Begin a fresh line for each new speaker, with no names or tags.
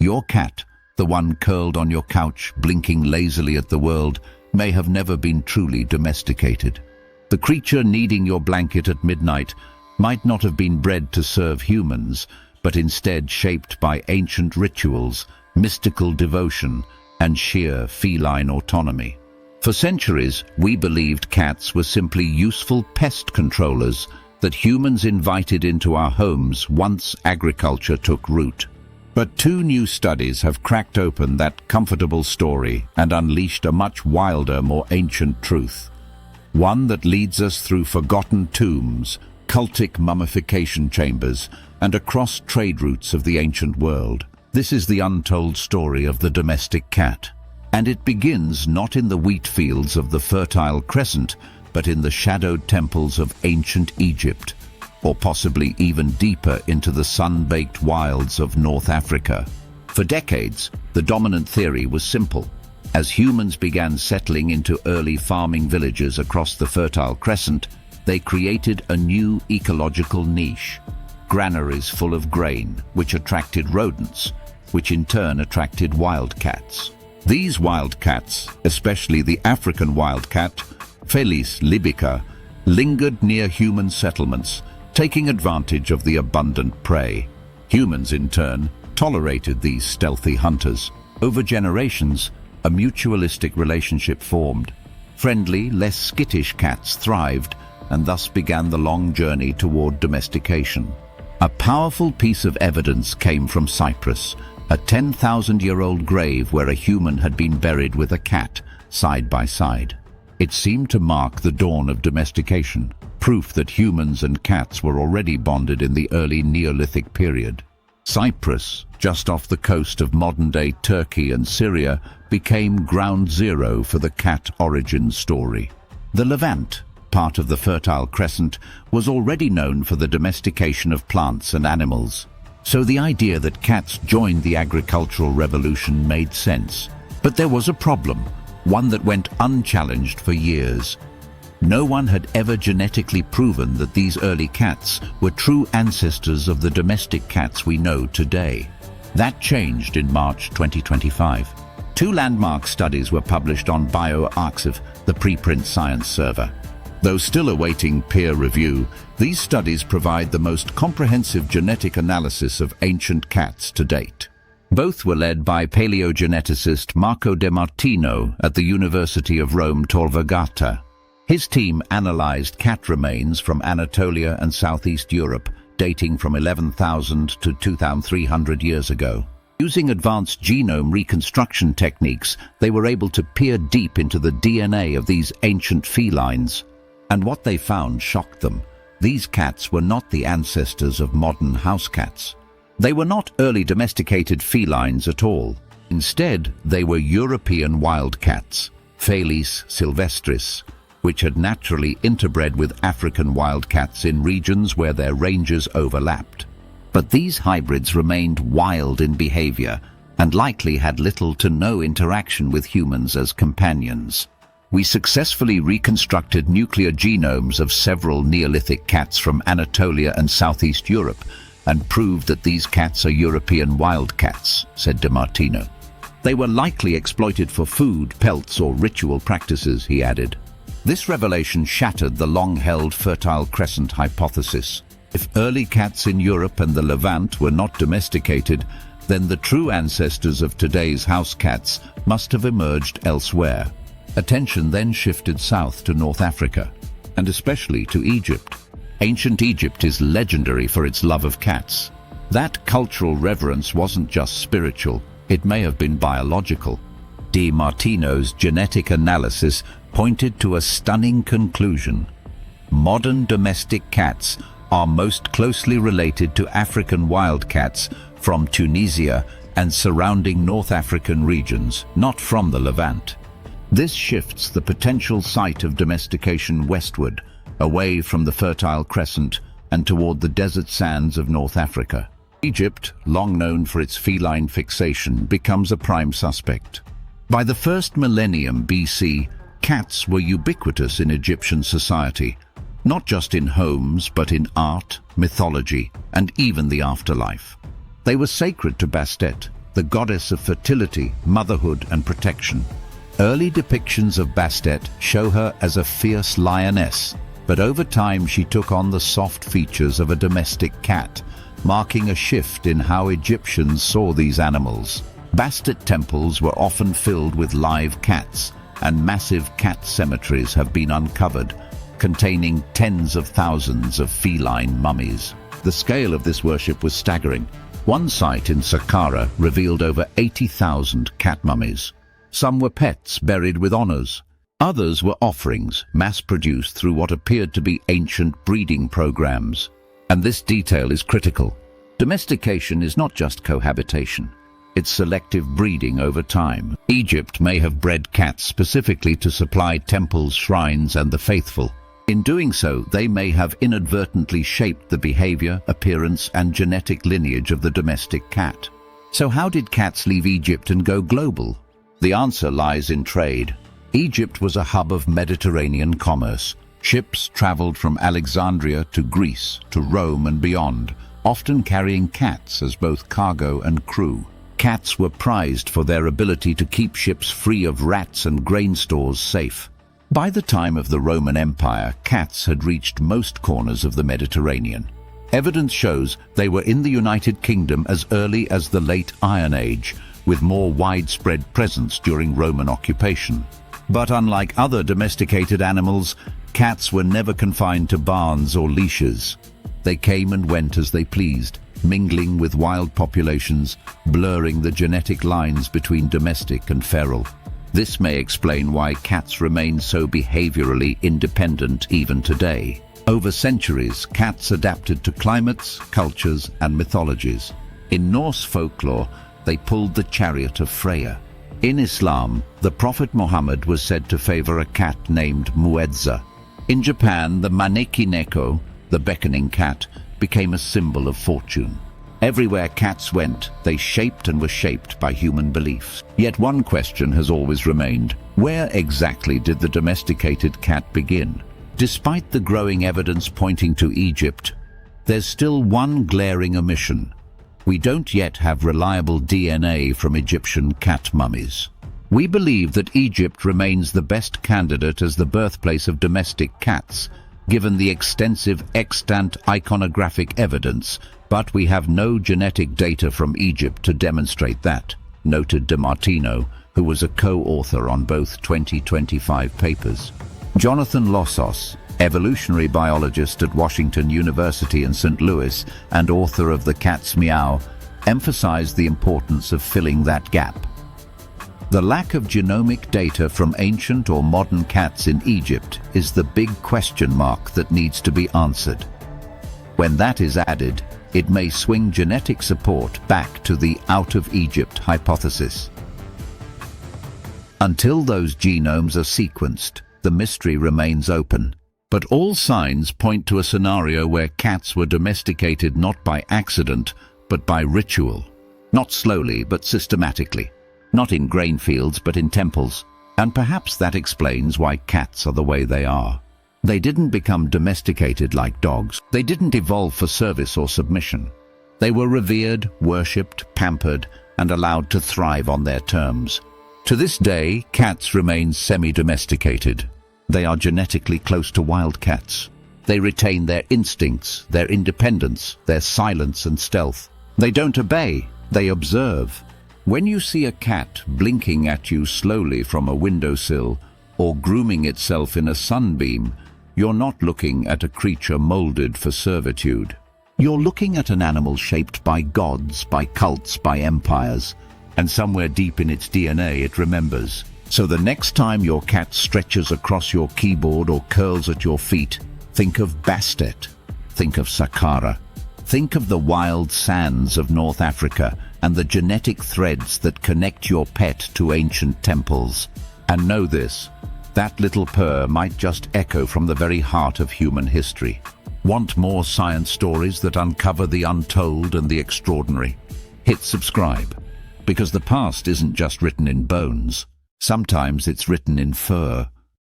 Your cat, the one curled on your couch, blinking lazily at the world, may have never been truly domesticated. The creature needing your blanket at midnight might not have been bred to serve humans, but instead shaped by ancient rituals, mystical devotion, and sheer feline autonomy. For centuries, we believed cats were simply useful pest controllers that humans invited into our homes once agriculture took root. But two new studies have cracked open that comfortable story and unleashed a much wilder, more ancient truth. One that leads us through forgotten tombs, cultic mummification chambers, and across trade routes of the ancient world. This is the untold story of the domestic cat. And it begins not in the wheat fields of the Fertile Crescent, but in the shadowed temples of ancient Egypt, or possibly even deeper into the sun-baked wilds of North Africa. For decades, the dominant theory was simple. As humans began settling into early farming villages across the Fertile Crescent, they created a new ecological niche. Granaries full of grain, which attracted rodents, which in turn attracted wildcats. These wildcats, especially the African wildcat, Felis libica, lingered near human settlements, taking advantage of the abundant prey. Humans, in turn, tolerated these stealthy hunters. Over generations, a mutualistic relationship formed. Friendly, less skittish cats thrived, and thus began the long journey toward domestication. A powerful piece of evidence came from Cyprus, a 10,000-year-old grave where a human had been buried with a cat, side by side. It seemed to mark the dawn of domestication, proof that humans and cats were already bonded in the early Neolithic period. Cyprus, just off the coast of modern-day Turkey and Syria, became ground zero for the cat origin story. The Levant, part of the Fertile Crescent, was already known for the domestication of plants and animals. So the idea that cats joined the agricultural revolution made sense. But there was a problem, one that went unchallenged for years. No one had ever genetically proven that these early cats were true ancestors of the domestic cats we know today. That changed in March 2025. Two landmark studies were published on bioRxiv, the preprint science server. Though still awaiting peer review, these studies provide the most comprehensive genetic analysis of ancient cats to date. Both were led by paleogeneticist Marco De Martino at the University of Rome Tor Vergata. His team analyzed cat remains from Anatolia and Southeast Europe, dating from 11,000 to 2,300 years ago. Using advanced genome reconstruction techniques, they were able to peer deep into the DNA of these ancient felines. And what they found shocked them. These cats were not the ancestors of modern house cats. They were not early domesticated felines at all. Instead, they were European wildcats, Felis sylvestris, which had naturally interbred with African wildcats in regions where their ranges overlapped. But these hybrids remained wild in behavior and likely had little to no interaction with humans as companions. We successfully reconstructed nuclear genomes of several Neolithic cats from Anatolia and Southeast Europe and proved that these cats are European wildcats, said De Martino. They were likely exploited for food, pelts, or ritual practices, he added. This revelation shattered the long-held Fertile Crescent hypothesis. If early cats in Europe and the Levant were not domesticated, then the true ancestors of today's house cats must have emerged elsewhere. Attention then shifted south to North Africa, and especially to Egypt. Ancient Egypt is legendary for its love of cats. That cultural reverence wasn't just spiritual, it may have been biological. De Martino's genetic analysis pointed to a stunning conclusion. Modern domestic cats are most closely related to African wildcats from Tunisia and surrounding North African regions, not from the Levant. This shifts the potential site of domestication westward, away from the Fertile Crescent and toward the desert sands of North Africa. Egypt, long known for its feline fixation, becomes a prime suspect. By the first millennium BC, cats were ubiquitous in Egyptian society, not just in homes, but in art, mythology, and even the afterlife. They were sacred to Bastet, the goddess of fertility, motherhood, and protection. Early depictions of Bastet show her as a fierce lioness, but over time she took on the soft features of a domestic cat, marking a shift in how Egyptians saw these animals. Bastet temples were often filled with live cats, and massive cat cemeteries have been uncovered, containing tens of thousands of feline mummies. The scale of this worship was staggering. One site in Saqqara revealed over 80,000 cat mummies. Some were pets buried with honors. Others were offerings, mass-produced through what appeared to be ancient breeding programs. And this detail is critical. Domestication is not just cohabitation. It's selective breeding over time. Egypt may have bred cats specifically to supply temples, shrines, and the faithful. In doing so, they may have inadvertently shaped the behavior, appearance, and genetic lineage of the domestic cat. So how did cats leave Egypt and go global? The answer lies in trade. Egypt was a hub of Mediterranean commerce. Ships traveled from Alexandria to Greece, to Rome and beyond, often carrying cats as both cargo and crew. Cats were prized for their ability to keep ships free of rats and grain stores safe. By the time of the Roman Empire, cats had reached most corners of the Mediterranean. Evidence shows they were in the United Kingdom as early as the late Iron Age, with more widespread presence during Roman occupation. But unlike other domesticated animals, cats were never confined to barns or leashes. They came and went as they pleased, mingling with wild populations, blurring the genetic lines between domestic and feral. This may explain why cats remain so behaviorally independent even today. Over centuries, cats adapted to climates, cultures, and mythologies. In Norse folklore, they pulled the chariot of Freya. In Islam, the Prophet Muhammad was said to favor a cat named Muedza. In Japan, the maneki neko, the beckoning cat, became a symbol of fortune. Everywhere cats went, they shaped and were shaped by human beliefs. Yet one question has always remained: where exactly did the domesticated cat begin? Despite the growing evidence pointing to Egypt, there's still one glaring omission. We don't yet have reliable DNA from Egyptian cat mummies. We believe that Egypt remains the best candidate as the birthplace of domestic cats, given the extensive extant iconographic evidence, but we have no genetic data from Egypt to demonstrate that, noted De Martino, who was a co-author on both 2025 papers. Jonathan Lossos, evolutionary biologist at Washington University in St. Louis and author of The Cat's Meow, emphasized the importance of filling that gap. The lack of genomic data from ancient or modern cats in Egypt is the big question mark that needs to be answered. When that is added, it may swing genetic support back to the out-of-Egypt hypothesis. Until those genomes are sequenced, the mystery remains open. But all signs point to a scenario where cats were domesticated not by accident, but by ritual. Not slowly, but systematically. Not in grain fields, but in temples. And perhaps that explains why cats are the way they are. They didn't become domesticated like dogs. They didn't evolve for service or submission. They were revered, worshipped, pampered, and allowed to thrive on their terms. To this day, cats remain semi-domesticated. They are genetically close to wild cats. They retain their instincts, their independence, their silence and stealth. They don't obey, they observe. When you see a cat blinking at you slowly from a windowsill or grooming itself in a sunbeam, you're not looking at a creature molded for servitude. You're looking at an animal shaped by gods, by cults, by empires, and somewhere deep in its DNA it remembers. So the next time your cat stretches across your keyboard or curls at your feet, think of Bastet, think of Saqqara, think of the wild sands of North Africa and the genetic threads that connect your pet to ancient temples. And know this, that little purr might just echo from the very heart of human history. Want more science stories that uncover the untold and the extraordinary? Hit subscribe, because the past isn't just written in bones. Sometimes it's written in fur.